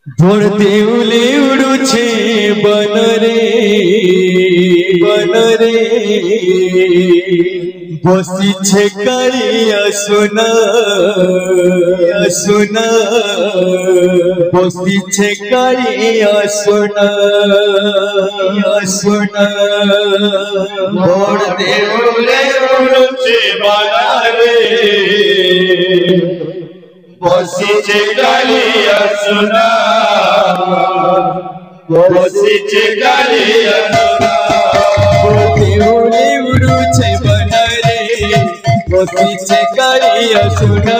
ধরতে উলে উড়ুছে বনরে বনরে বসিছে কালিয়া সোনা সোনা বসিছে কালিয়া সোনা সোনা ধরতে উলে উড়ুছে বনরে বসিছে কালিয়া সোনা বসিছে কালিয়া সোনা ধরতে উলে উড়ুছে বনরে বসিছে কালিয়া সোনা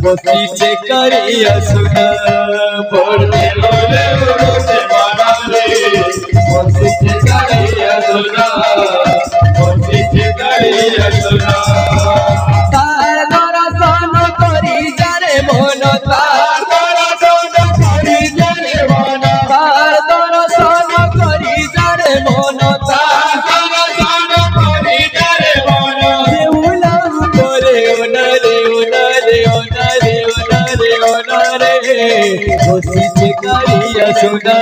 বসিছে কালিয়া সোনা ধরতে উলে উড়ুছে বনরে বসিছে কালিয়া সোনা বসিছে কালিয়া সোনা বসিছে কালিয়া সোনা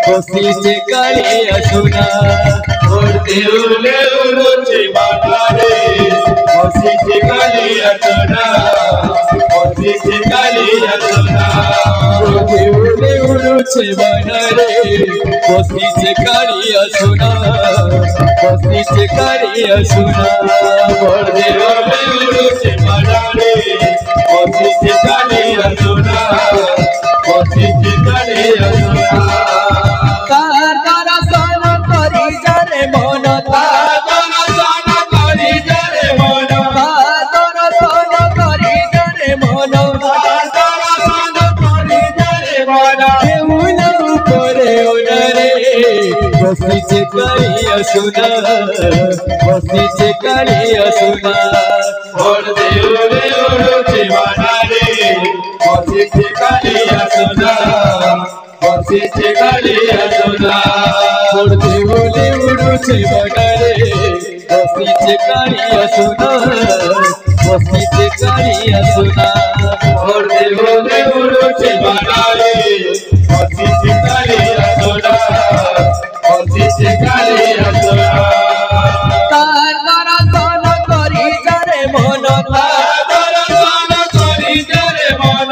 বসিছে কালিয়া সোনা ধরতে উলে উড়ুছে বনরে বসিছে কালিয়া সোনা বসিছে কালিয়া সোনা ধরতে উলে উড়ুছে বনরে বসিছে কালিয়া সোনা বসিছে কালিয়া সোনা ধরতে উলে উড়ুছে বনরে বসিছে কালিয়া সোনা বসিছে কালিয়া সোনা তার দর্শন করি যারে মন তার দর্শন করি যারে মন তার দর্শন করি যারে মন তার দর্শন করি যারে মন কেমন উপরে ওনারে বসিছে কালিয়া সোনা বসিছে কালিয়া সোনা ধরতে উলে উড়ুছে বনরে বসিছে কালিয়া সোনা বসিছে কালিয়া সোনা ধরতে উলে উড়ুছে বনরে বসিছে কালিয়া সোনা বসিছে কালিয়া সোনা ধরতে উলে উড়ুছে বনরে বসিছে কালিয়া সোনা বসিছে কালিয়া সোনা তার দর্শন করি যারে মন তার দর্শন করি যারে মন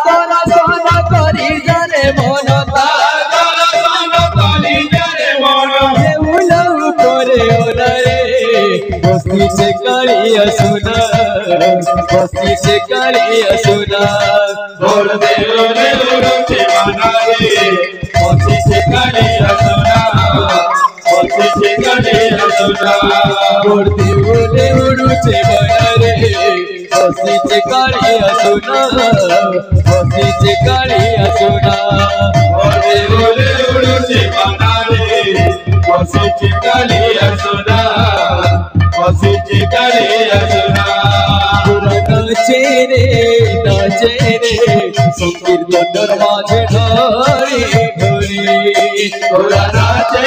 তার দর্শন করি যারে মন তার দর্শন করি যারে মন কেমন উপরে ওনারে বসিছে কালিয়া সোনা বসিছে কালিয়া সোনা ধরতে উলে উড়ুছে বনরে বসিছে কালিয়া সোনা বসিছে কালিয়া সোনা ধরতে উলে উড়ুছে বনরে বসিছে কালিয়া সোনা বসিছে কালিয়া সোনা ধরতে উলে উড়ুছে বনরে বসিছে কালিয়া সোনা বসিছে কালিয়া সোনা নাচে রে সংকীর্তনের মাঝে ধরে ধরে ওরা নাচে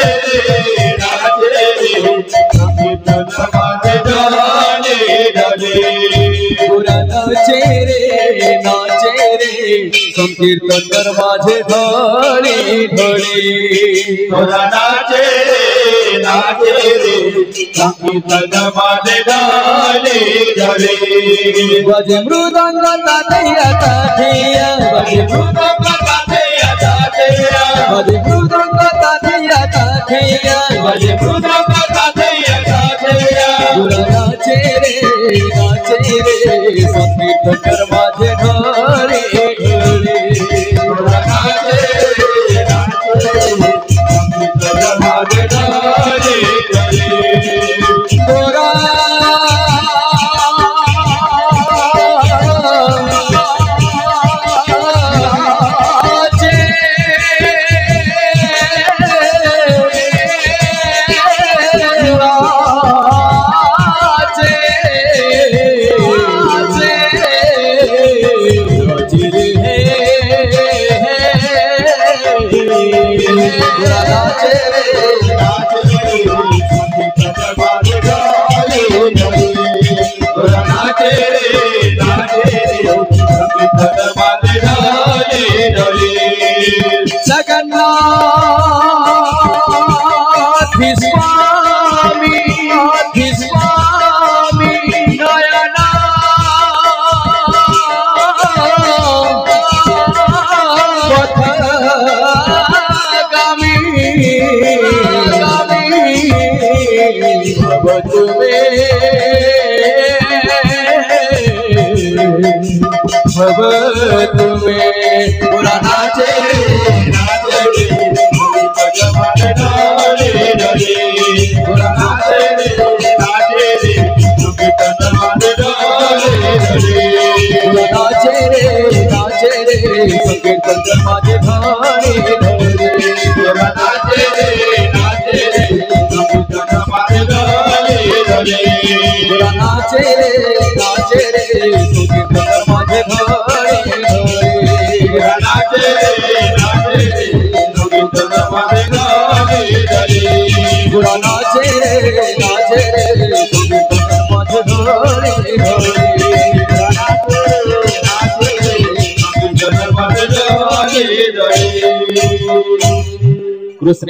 সংকীর্তনের মাঝে ধরে ধরে ওরা নাচে রে সংকীর্তনের মাঝে ধরে ধরে ওরা নাচে সংকীর্তনের মাঝে ধরে ধরে বাজে মৃদঙ্গ তাতেয়া তাতেয়া বাজে মৃদঙ্গ তাতেয়া তাতেয়া বাজে মৃদঙ্গ তাতেয়া তাতেয়া বাজে মৃদঙ্গ তাতেয়া তাতেয়া ওরা নাচে রে সংকীর্তনের মাঝে ধরে ধরে ওরা নাচে সংকীর্তনের মাঝে ধরে ধরে ওরা सब तुम्हें गोरा नाचे नाचे रे भगवान डोले डोले गोरा नाचे रे भगवान डोले डोले नाचे रे संकीर्तन माझे भाने धरे गोरा नाचे रे भगवान डोले डोले गोरा नाचे रे संकीर्तन माझे भाने धरे गोरा नाचे रे भगवान डोले डोले गोरा नाचे रे संकीर्तन माझे भाने धरे कृष्ण